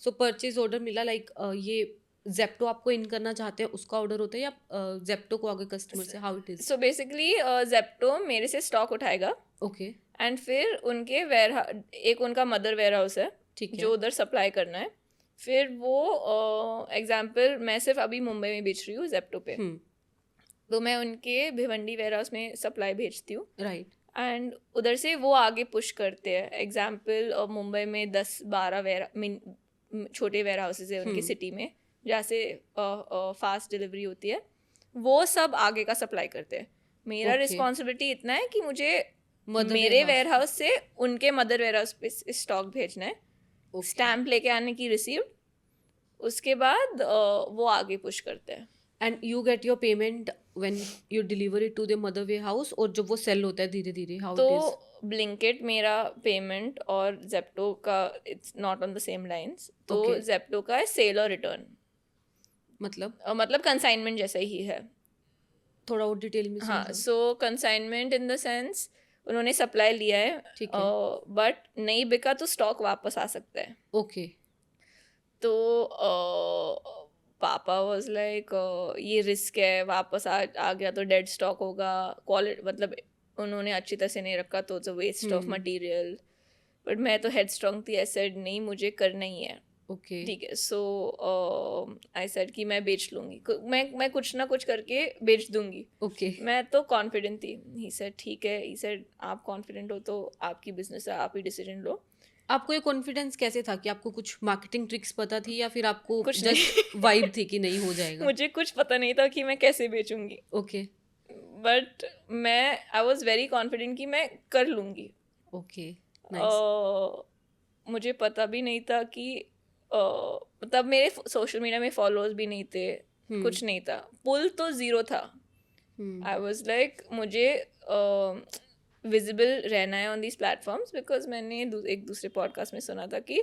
सो purchase order मिला, like ये Zepto आपको इन करना चाहते हैं उसका ऑर्डर होता है, या जेप्टो को आगे कस्टमर से, how it is? So basically Zepto मेरे से स्टॉक उठाएगा ओके, एंड फिर उनके वेयर एक उनका मदर वेयर हाउस है ठीक है। जो उधर सप्लाई करना है। फिर वो एग्जाम्पल मैं सिर्फ अभी मुंबई में बेच रही हूँ जेप्टो पे, तो मैं उनके भिवंडी वेयर हाउस में सप्लाई भेजती हूँ राइट। एंड उधर से वो आगे पुश करते हैं। एग्जाम्पल मुंबई में 10-12 छोटे वेयर हाउसेज है उनकी सिटी में, जहाँ से फास्ट डिलीवरी होती है। वो सब आगे का सप्लाई करते हैं। मेरा ओके, रिस्पॉन्सिबिलिटी इतना है कि मुझे मदर वेयर मेरे हाउस। वेयर हाउस से उनके मदर वेयर हाउस पे स्टॉक भेजना है, ओके, स्टैम्प लेके आने की रिसीव्ड, उसके बाद वो आगे पुश करते हैं। And you get your payment when you deliver it to the mother warehouse, और जब वो सेल होता है धीरे धीरे, हाउ तो इट इज? ब्लिंकिट मेरा पेमेंट और जेप्टो का it's not on the same lines. तो ओके, जेप्टो का है सेल और रिटर्न, मतलब मतलब कंसाइनमेंट जैसा ही है। थोड़ा और डिटेल में हाँ, समझाओ। सो कंसाइनमेंट इन द सेंस उन्होंने सप्लाई लिया है, ठीक है। बट नहीं बिका तो स्टॉक वापस आ सकता है। ओके, तो पापा वाज लाइक ये रिस्क है, वापस आ गया तो डेड स्टॉक होगा, क्वालिटी मतलब उन्होंने अच्छी तरह से नहीं रखा तो it's a waste of material. But मैं तो हेड स्ट्रांग थी, आई सेड नहीं मुझे करना ही है। ओके, ठीक है, सो आई सेड कि मैं बेच लूँगी, मैं कुछ ना कुछ करके बेच दूंगी। ओके। मैं तो कॉन्फिडेंट थी। ही सेड ठीक है, ही सेड आप कॉन्फिडेंट हो तो आपकी बिजनेस है, आप ही डिसीजन लो। आपको ये कॉन्फिडेंस कैसे था कि आपको कुछ मार्केटिंग ट्रिक्स पता थी, या फिर आपको कुछ जस्ट नहीं वाइब थी कि नहीं हो जाएगा? मुझे कुछ पता नहीं था कि मैं कैसे बेचूंगी, ओके, बट मैं आई वॉज वेरी कॉन्फिडेंट कि मैं कर लूँगी। Okay, nice. मुझे पता भी नहीं था कि तब मेरे सोशल मीडिया में फॉलोअर्स भी नहीं थे, कुछ नहीं था, पुल तो ज़ीरो था। आई वॉज लाइक मुझे विजिबल रहना है ऑन दीज प्लेटफॉर्म्स, बिकॉज मैंने एक दूसरे पॉडकास्ट में सुना था कि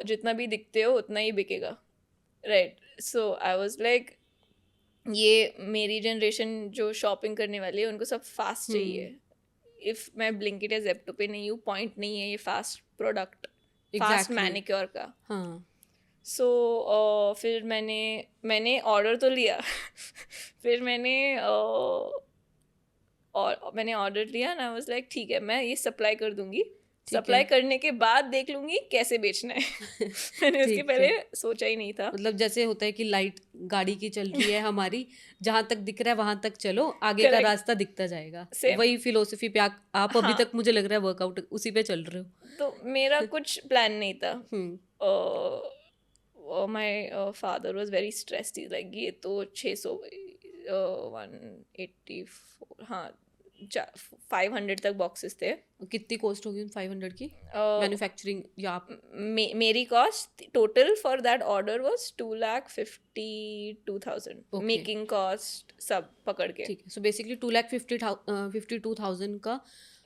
जितना भी दिखते हो उतना ही बिकेगा, right? So I was like ये मेरी जनरेशन जो शॉपिंग करने वाली है उनको सब फास्ट चाहिए। इफ मैं ब्लिंकिट या जेप्टो पे नहीं हूँ, पॉइंट नहीं है ये fast product, fast exactly. Manicure का। हाँ। सो फिर मैंने ऑर्डर तो लिया फिर मैंने ऑर्डर लिया ना, आई वाज लाइक ठीक है मैं ये सप्लाई कर दूंगी, ठीक है। सप्लाई करने के बाद देख लूंगी कैसे बेचना है मैंने उसके ठीक पहले है। सोचा ही नहीं था। मतलब जैसे होता है कि लाइट गाड़ी की चल रही है हमारी, जहां तक दिख रहा है वहां तक चलो, आगे का करेक्ट, रास्ता दिखता जाएगा। सेम। वही फिलोसफी पे आप अभी हाँ, तक मुझे लग रहा है वर्कआउट उसी पे चल रहे हो। तो मेरा कुछ प्लान नहीं था। Hmm. My father was very stressed, like ये तो 600 184, हाँ 500 तक बॉक्सेस थे। कितनी कॉस्ट होगी उन 500 की मैन्युफैक्चरिंग, या आप? मेरी cost total for that order was 2,52,000, okay, making cost सब पकड़ के, ठीक है। सो बेसिकली 2,52,000 का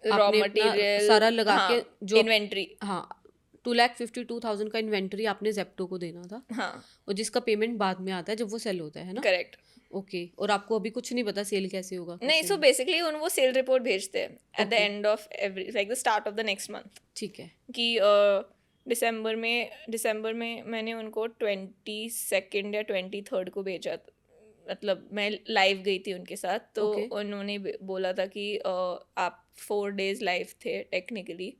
रॉ आपने अपना मटेरियल, सारा लगा हाँ, के जो इन्वेंट्री, हाँ, 2,52,000 का इन्वेंट्री आपने जेप्टो को देना था, हाँ, और जिसका पेमेंट बाद में आता है जब वो सेल होता है ना? करेक्ट। ओके, और आपको अभी कुछ नहीं पता सेल कैसे होगा, नहीं, कैसे सो नहीं? बेसिकली उन वो सेल रिपोर्ट भेजते हैं at the okay, end of every, like the start of the next month, ठीक है। कि दिसंबर में मैंने उनको 22 या 23 को भेजा मतलब मैं लाइव गई थी उनके साथ, तो ओके। उन्होंने बोला था कि आप 4 days लाइव थे टेक्निकली,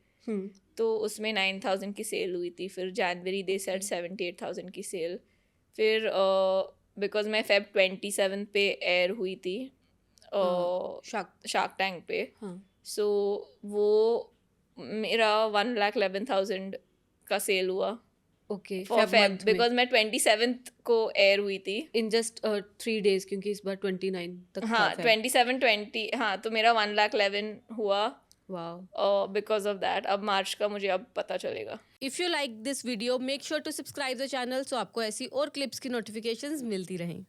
तो उसमें 9,000 की सेल हुई थी। फिर जनवरी दे सेट 78,000 की सेल। फिर बिकॉज मैं फेब 27 पे एयर हुई थी शार्क। शार्क टैंक पे, हाँ। सो वो मेरा 1,11,000 का सेल हुआ okay, for Feb Feb, month में, बिकॉज मैं 27 को एयर हुई थी। इन जस्ट 3 days, क्योंकि इस बार 29 तक था हाँ, फेब। 27-20, हाँ, तो मेरा 1,11,000 हुआ वाओ। Because of that. अब मार्च का मुझे अब पता चलेगा। If you like this video, make sure to subscribe the channel, so आपको ऐसी और क्लिप्स की नोटिफिकेशंस मिलती रहें।